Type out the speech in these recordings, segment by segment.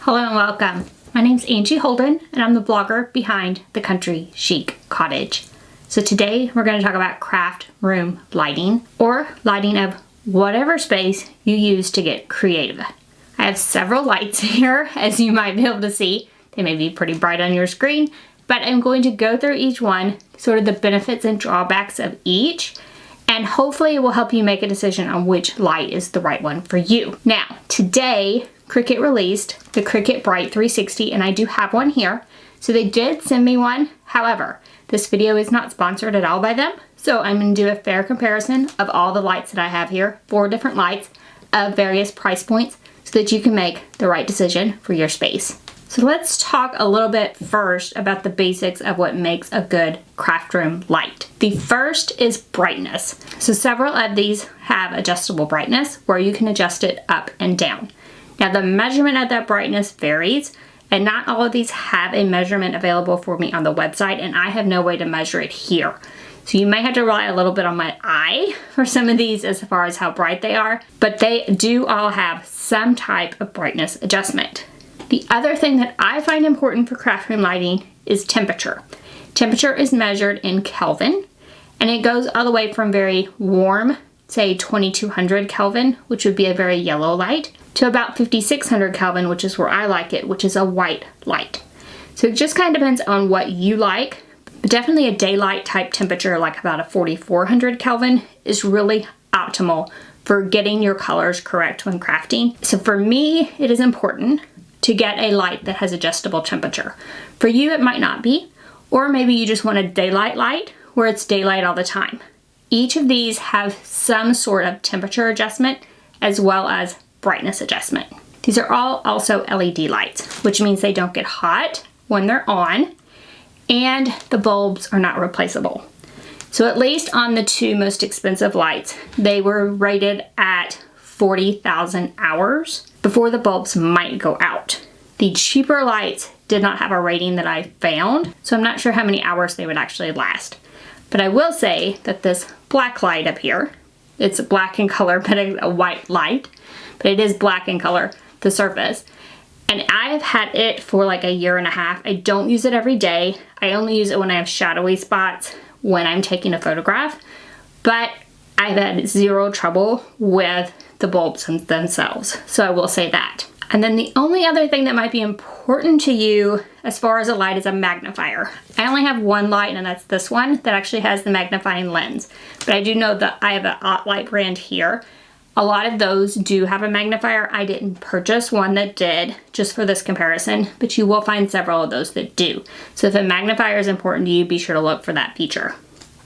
Hello and welcome. My name's Angie Holden and I'm the blogger behind The Country Chic Cottage. So today we're going to talk about craft room lighting, or lighting of whatever space you use to get creative. I have several lights here, as you might be able to see. They may be pretty bright on your screen, but I'm going to go through each one, sort of the benefits and drawbacks of each, and hopefully it will help you make a decision on which light is the right one for you. Now, today, Cricut released the Cricut Bright 360, and I do have one here. So they did send me one. However, this video is not sponsored at all by them. So I'm going to do a fair comparison of all the lights that I have here, 4 different lights of various price points, so that you can make the right decision for your space. So let's talk a little bit first about the basics of what makes a good craft room light. The first is brightness. So several of these have adjustable brightness where you can adjust it up and down. Now the measurement of that brightness varies, and not all of these have a measurement available for me on the website, and I have no way to measure it here. So you may have to rely a little bit on my eye for some of these as far as how bright they are, but they do all have some type of brightness adjustment. The other thing that I find important for craft room lighting is temperature. Temperature is measured in Kelvin, and it goes all the way from very warm, say 2200 Kelvin, which would be a very yellow light, to about 5600 Kelvin, which is where I like it, which is a white light. So it just kind of depends on what you like, but definitely a daylight type temperature, like about a 4400 Kelvin, is really optimal for getting your colors correct when crafting. So for me, it is important to get a light that has adjustable temperature. For you, it might not be, or maybe you just want a daylight light where it's daylight all the time. Each of these have some sort of temperature adjustment as well as brightness adjustment. These are all also LED lights, which means they don't get hot when they're on, and the bulbs are not replaceable. So at least on the 2 most expensive lights, they were rated at 40,000 hours before the bulbs might go out. The cheaper lights did not have a rating that I found, so I'm not sure how many hours they would actually last. But I will say that this black light up here, it's black in color, but it's a white light, but it is black in color, the surface. And I've had it for like a year and a half. I don't use it every day. I only use it when I have shadowy spots when I'm taking a photograph, but I've had zero trouble with the bulbs themselves. So I will say that. And then the only other thing that might be important to you as far as a light is a magnifier. I only have one light, and that's this one that actually has the magnifying lens. But I do know that I have an OttLight brand here. A lot of those do have a magnifier. I didn't purchase one that did just for this comparison, but you will find several of those that do. So if a magnifier is important to you, be sure to look for that feature.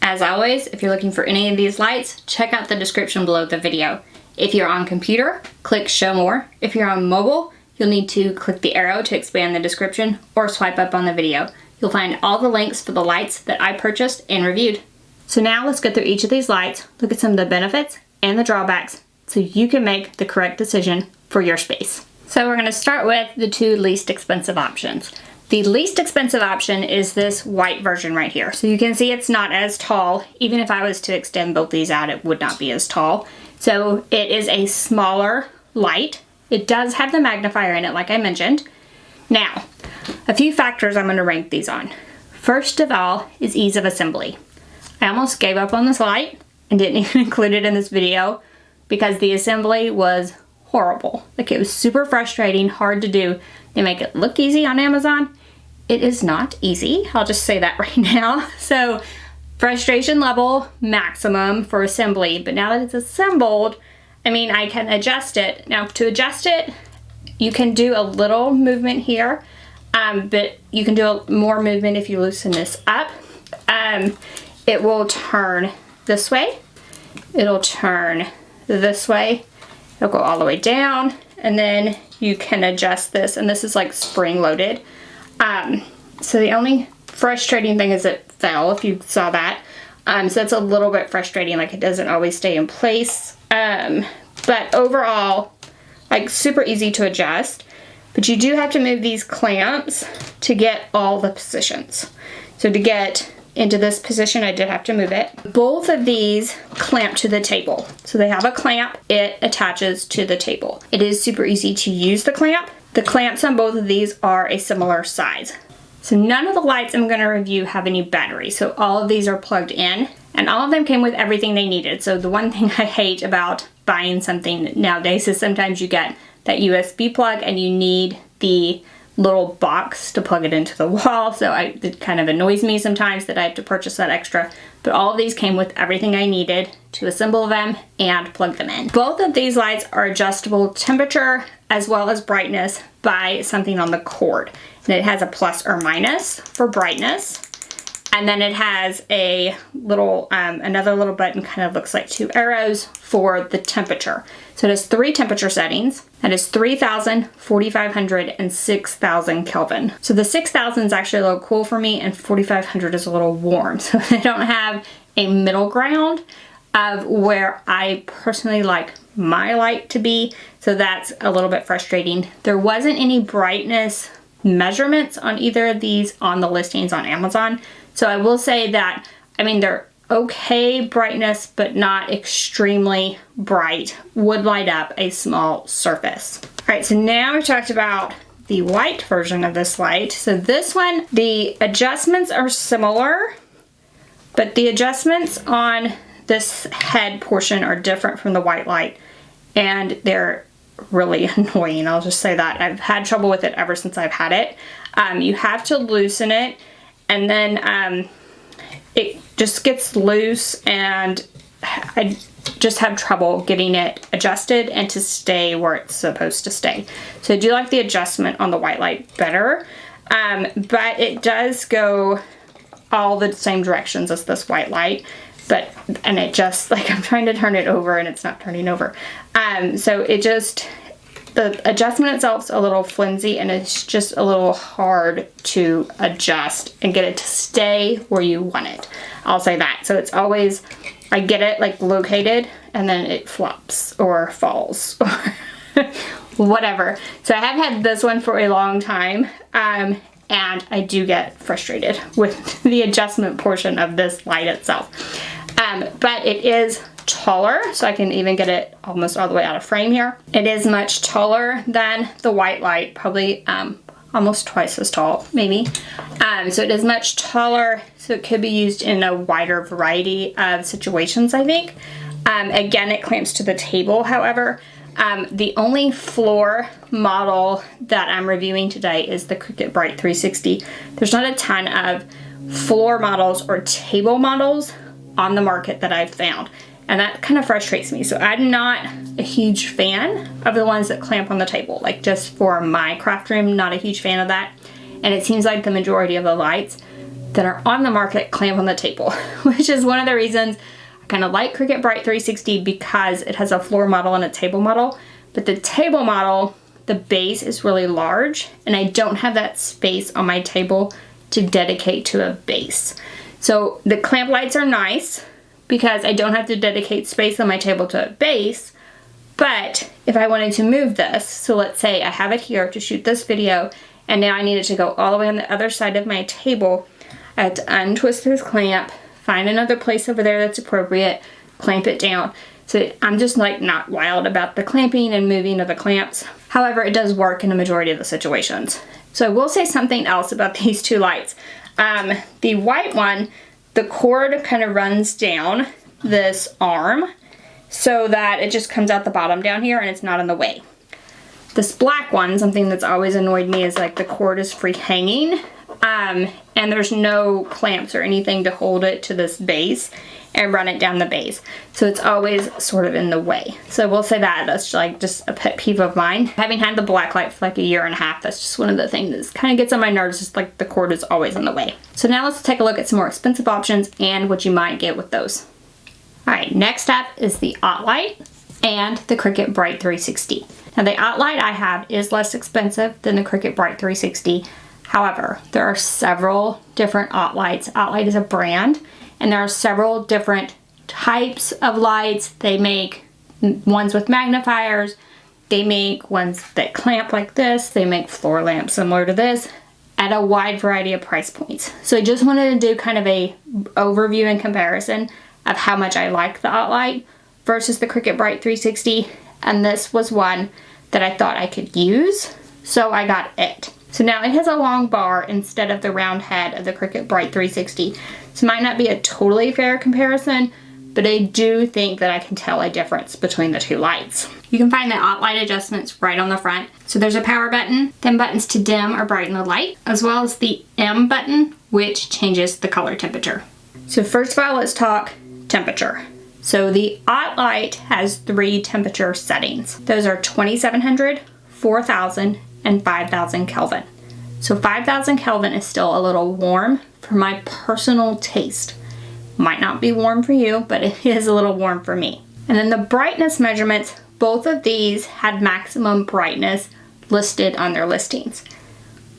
As always, if you're looking for any of these lights, check out the description below the video. If you're on computer, click show more. If you're on mobile, you'll need to click the arrow to expand the description or swipe up on the video. You'll find all the links for the lights that I purchased and reviewed. So now let's go through each of these lights, look at some of the benefits and the drawbacks so you can make the correct decision for your space. So we're going to start with the 2 least expensive options. The least expensive option is this white version right here. So you can see it's not as tall. Even if I was to extend both these out, it would not be as tall. So it is a smaller light. It does have the magnifier in it, like I mentioned. Now, a few factors I'm going to rank these on. First of all is ease of assembly. I almost gave up on this light and didn't even include it in this video because the assembly was horrible. Like, it was super frustrating, hard to do. They make it look easy on Amazon. It is not easy. I'll just say that right now. So frustration level maximum for assembly, but now that it's assembled, I mean, I can adjust it. Now to adjust it, you can do a little movement here, but you can do more movement if you loosen this up. It will turn this way. It'll turn this way. It'll go all the way down, and then you can adjust this, and this is like spring loaded. So the only frustrating thing is it fell, if you saw that. So that's a little bit frustrating, like it doesn't always stay in place. But overall, like, super easy to adjust. But you do have to move these clamps to get all the positions. So to get into this position, I did have to move it. Both of these clamp to the table. So they have a clamp, it attaches to the table. It is super easy to use the clamp. The clamps on both of these are a similar size. So none of the lights I'm going to review have any battery, so all of these are plugged in, and all of them came with everything they needed. So the one thing I hate about buying something nowadays is sometimes you get that USB plug and you need the little box to plug it into the wall, so it kind of annoys me sometimes that I have to purchase that extra. But all of these came with everything I needed to assemble them and plug them in. Both of these lights are adjustable temperature as well as brightness by something on the cord. And it has a plus or minus for brightness. And then it has a little, another little button, kind of looks like two arrows for the temperature. So it has 3 temperature settings. That is 3,000, 4,500, and 6,000 Kelvin. So the 6,000 is actually a little cool for me, and 4,500 is a little warm. So I don't have a middle ground of where I personally like my light to be. So that's a little bit frustrating. There wasn't any brightness measurements on either of these on the listings on Amazon. So I will say that, I mean, they're okay brightness, but not extremely bright. Would light up a small surface. All right, so now we've talked about the white version of this light. So this one, the adjustments are similar, but the adjustments on this head portion are different from the white light, and they're really annoying. I'll just say that. I've had trouble with it ever since I've had it. You have to loosen it, and then it just gets loose, and I just have trouble getting it adjusted and to stay where it's supposed to stay. So I do like the adjustment on the white light better, but it does go all the same directions as this white light. And it just, like, I'm trying to turn it over and it's not turning over. So it just, the adjustment itself's a little flimsy, and it's just a little hard to adjust and get it to stay where you want it. I'll say that. So it's always, I get it like located and then it flops or falls or whatever. So I have had this one for a long time. And I do get frustrated with the adjustment portion of this light itself. But it is taller, so I can even get it almost all the way out of frame here. It is much taller than the white light, probably almost twice as tall, maybe. So it is much taller, so it could be used in a wider variety of situations, I think. Again, it clamps to the table, however. The only floor model that I'm reviewing today is the Cricut Bright 360. There's not a ton of floor models or table models on the market that I've found, and that kind of frustrates me. So I'm not a huge fan of the ones that clamp on the table, like just for my craft room, not a huge fan of that. And it seems like the majority of the lights that are on the market clamp on the table, which is one of the reasons I kind of like Cricut Bright 360, because it has a floor model and a table model. But the table model, the base is really large, and I don't have that space on my table to dedicate to a base. So the clamp lights are nice because I don't have to dedicate space on my table to a base. But if I wanted to move this, so let's say I have it here to shoot this video, and now I need it to go all the way on the other side of my table, I have to untwist this clamp, find another place over there that's appropriate, clamp it down. So I'm just like not wild about the clamping and moving of the clamps. However, it does work in a majority of the situations. So I will say something else about these two lights. The white one, the cord kind of runs down this arm so that it just comes out the bottom down here and it's not in the way. This black one, something that's always annoyed me is like the cord is free hanging, and there's no clamps or anything to hold it to this base and run it down the base. So it's always sort of in the way. So we'll say that's like just a pet peeve of mine. Having had the black light for like a year and a half, that's just one of the things that kind of gets on my nerves, just like the cord is always in the way. So now let's take a look at some more expensive options and what you might get with those. All right, next up is the OttLite and the Cricut Bright 360. Now the OttLite I have is less expensive than the Cricut Bright 360. However, there are several different OttLites. OttLite is a brand, and there are several different types of lights. They make ones with magnifiers, they make ones that clamp like this, they make floor lamps similar to this, at a wide variety of price points. So I just wanted to do kind of a overview and comparison of how much I like the OttLite versus the Cricut Bright 360, and this was one that I thought I could use. so I got it. So now it has a long bar instead of the round head of the Cricut Bright 360. So it might not be a totally fair comparison, but I do think that I can tell a difference between the two lights. You can find the light adjustments right on the front. So there's a power button, then buttons to dim or brighten the light, as well as the M button, which changes the color temperature. So first of all, let's talk temperature. So the light has 3 temperature settings. Those are 2700, 4000, and 5000 Kelvin. So 5000 Kelvin is still a little warm for my personal taste. Might not be warm for you, but it is a little warm for me. And then the brightness measurements, both of these had maximum brightness listed on their listings.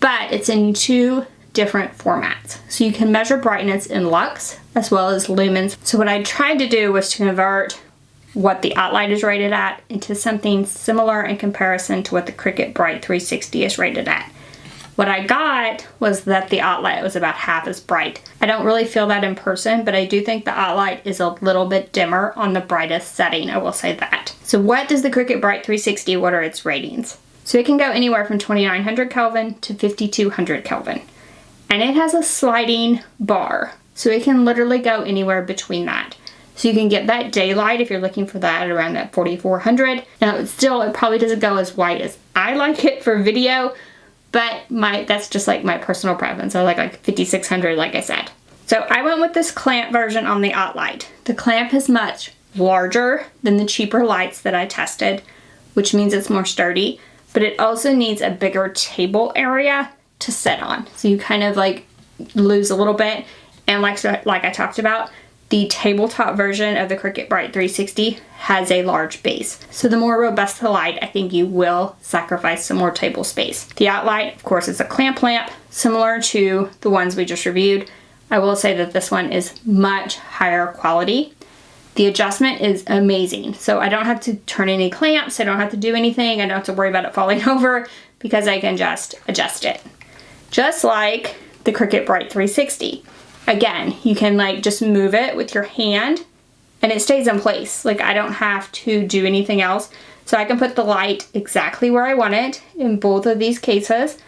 But it's in 2 different formats. So you can measure brightness in lux as well as lumens. So what I tried to do was to convert what the light is rated at into something similar in comparison to what the Cricut Bright 360 is rated at. What I got was that the light was about half as bright. I don't really feel that in person, but I do think the light is a little bit dimmer on the brightest setting, I will say that. So what does the Cricut Bright 360, what are its ratings? So it can go anywhere from 2900 Kelvin to 5200 Kelvin. And it has a sliding bar, so it can literally go anywhere between that. So you can get that daylight if you're looking for that around that 4400. Now it probably doesn't go as white as I like it for video, but that's just like my personal preference. I like 5600 like I said. So I went with this clamp version on the light. The clamp is much larger than the cheaper lights that I tested, which means it's more sturdy, but it also needs a bigger table area to sit on. So you kind of like lose a little bit. And like I talked about, the tabletop version of the Cricut Bright 360 has a large base. So the more robust the light, I think you will sacrifice some more table space. The light, of course, is a clamp lamp, similar to the ones we just reviewed. I will say that this one is much higher quality. The adjustment is amazing. So I don't have to turn any clamps, I don't have to do anything, I don't have to worry about it falling over because I can just adjust it. Just like the Cricut Bright 360. Again, you can like just move it with your hand and it stays in place. Like I don't have to do anything else. So I can put the light exactly where I want it in both of these cases,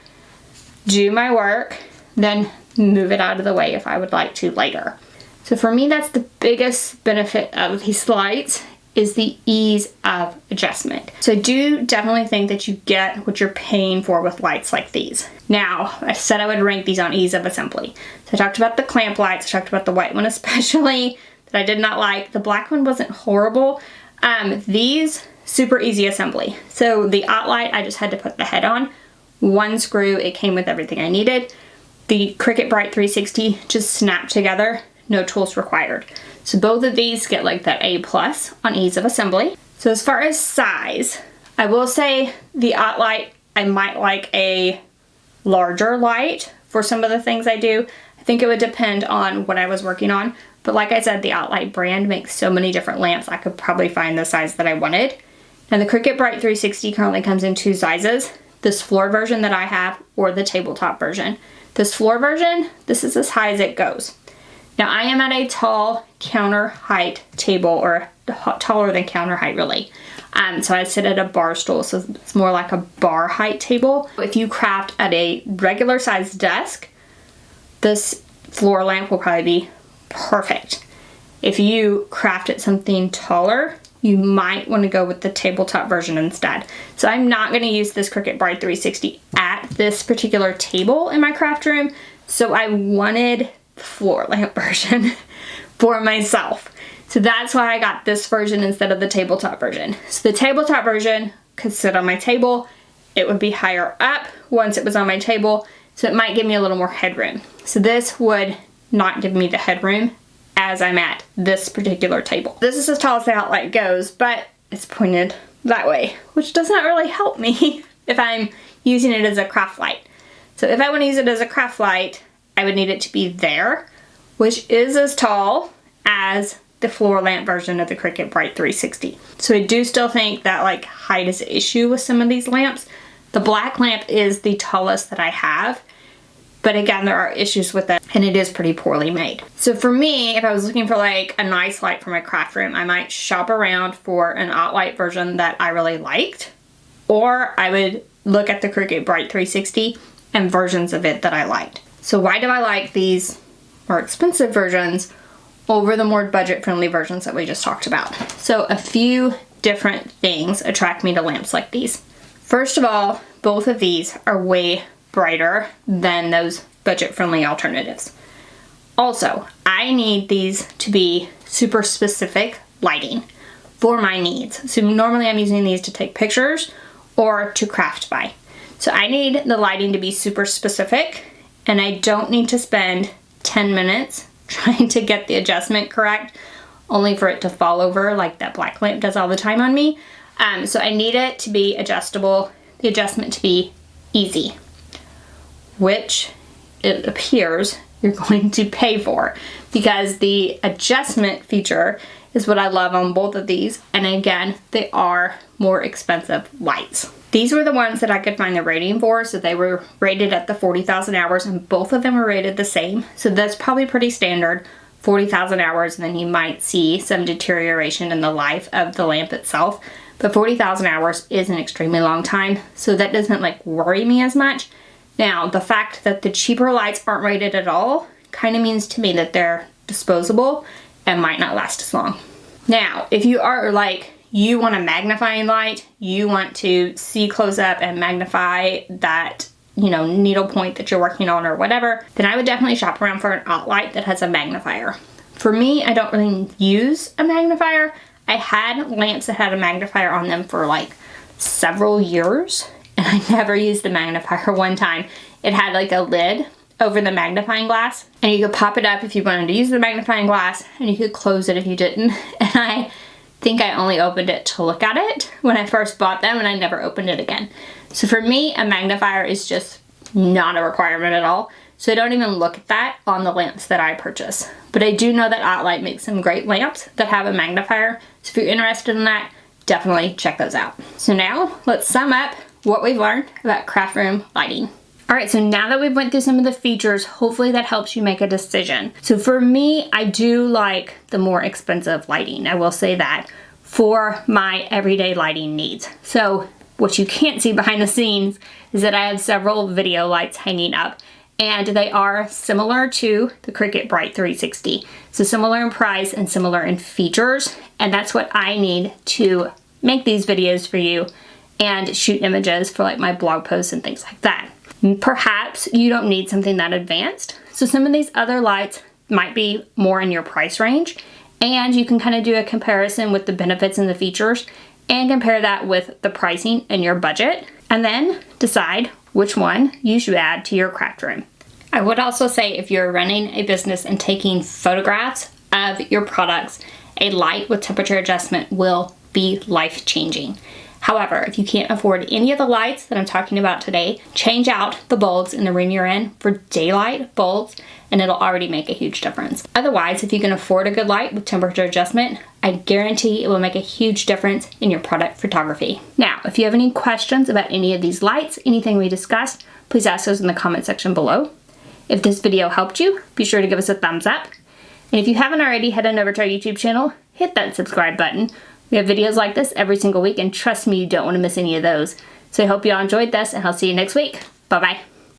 do my work, then move it out of the way if I would like to later. So for me, that's the biggest benefit of these lights, is the ease of adjustment. So I do definitely think that you get what you're paying for with lights like these. Now, I said I would rank these on ease of assembly. So I talked about the clamp lights, I talked about the white one especially, that I did not like. The black one wasn't horrible. These, super easy assembly. So the light, I just had to put the head on. 1 screw, it came with everything I needed. The Cricut Bright 360 just snapped together, no tools required. So both of these get like that A+ on ease of assembly. So as far as size, I will say the light, I might like a larger light for some of the things I do. I think it would depend on what I was working on. But like I said, the light brand makes so many different lamps, I could probably find the size that I wanted. Now the Cricut Bright 360 currently comes in 2 sizes. This floor version that I have, or the tabletop version. This floor version, this is as high as it goes. Now I am at a tall counter height table, or taller than counter height really. So I sit at a bar stool, so it's more like a bar height table. If you craft at a regular sized desk, this floor lamp will probably be perfect. If you craft at something taller, you might want to go with the tabletop version instead. So I'm not going to use this Cricut Bright 360 at this particular table in my craft room, so I wanted floor lamp version for myself. So that's why I got this version instead of the tabletop version. So the tabletop version could sit on my table. It would be higher up once it was on my table, so it might give me a little more headroom. So this would not give me the headroom as I'm at this particular table. This is as tall as the light goes, but it's pointed that way, which does not really help me if I'm using it as a craft light. So if I want to use it as a craft light, I would need it to be there, which is as tall as the floor lamp version of the Cricut Bright 360. So I do still think that like height is an issue with some of these lamps. The black lamp is the tallest that I have, but again, there are issues with it and it is pretty poorly made. So for me, if I was looking for like a nice light for my craft room, I might shop around for an light version that I really liked or I would look at the Cricut Bright 360 and versions of it that I liked. So why do I like these more expensive versions over the more budget-friendly versions that we just talked about? So a few different things attract me to lamps like these. First of all, both of these are way brighter than those budget-friendly alternatives. Also, I need these to be super specific lighting for my needs. So normally I'm using these to take pictures or to craft by. So I need the lighting to be super specific, and I don't need to spend 10 minutes trying to get the adjustment correct, only for it to fall over like that black lamp does all the time on me. So I need it to be adjustable, the adjustment to be easy, which it appears you're going to pay for, because the adjustment feature is what I love on both of these. And again, they are more expensive lights. These were the ones that I could find the rating for, so they were rated at the 40,000 hours, and both of them were rated the same. So that's probably pretty standard, 40,000 hours, and then you might see some deterioration in the life of the lamp itself. But 40,000 hours is an extremely long time, so that doesn't like worry me as much. Now, the fact that the cheaper lights aren't rated at all kind of means to me that they're disposable and might not last as long. Now, if you are like, you want a magnifying light, you want to see close up and magnify that, you know, needle point that you're working on or whatever, then I would definitely shop around for an light that has a magnifier. For me, I don't really use a magnifier. I had lamps that had a magnifier on them for like several years, and I never used the magnifier one time. It had like a lid over the magnifying glass, and you could pop it up if you wanted to use the magnifying glass, and you could close it if you didn't. And I think I only opened it to look at it when I first bought them, and I never opened it again. So for me, a magnifier is just not a requirement at all. So I don't even look at that on the lamps that I purchase. But I do know that OttLite makes some great lamps that have a magnifier. So if you're interested in that, definitely check those out. So now let's sum up what we've learned about craft room lighting. All right, so now that we've went through some of the features, hopefully that helps you make a decision. So for me, I do like the more expensive lighting, I will say that, for my everyday lighting needs. So what you can't see behind the scenes is that I have several video lights hanging up, and they are similar to the Cricut Bright 360. So similar in price and similar in features, and that's what I need to make these videos for you and shoot images for like my blog posts and things like that. Perhaps you don't need something that advanced, so some of these other lights might be more in your price range, and you can kind of do a comparison with the benefits and the features and compare that with the pricing and your budget, and then decide which one you should add to your craft room. I would also say, if you're running a business and taking photographs of your products, a light with temperature adjustment will be life-changing. However, if you can't afford any of the lights that I'm talking about today, change out the bulbs in the room you're in for daylight bulbs, and it'll already make a huge difference. Otherwise, if you can afford a good light with temperature adjustment, I guarantee it will make a huge difference in your product photography. Now, if you have any questions about any of these lights, anything we discussed, please ask those in the comment section below. If this video helped you, be sure to give us a thumbs up. And if you haven't already, head on over to our YouTube channel, hit that subscribe button. We have videos like this every single week, and trust me, you don't want to miss any of those. So I hope you all enjoyed this, and I'll see you next week. Bye-bye.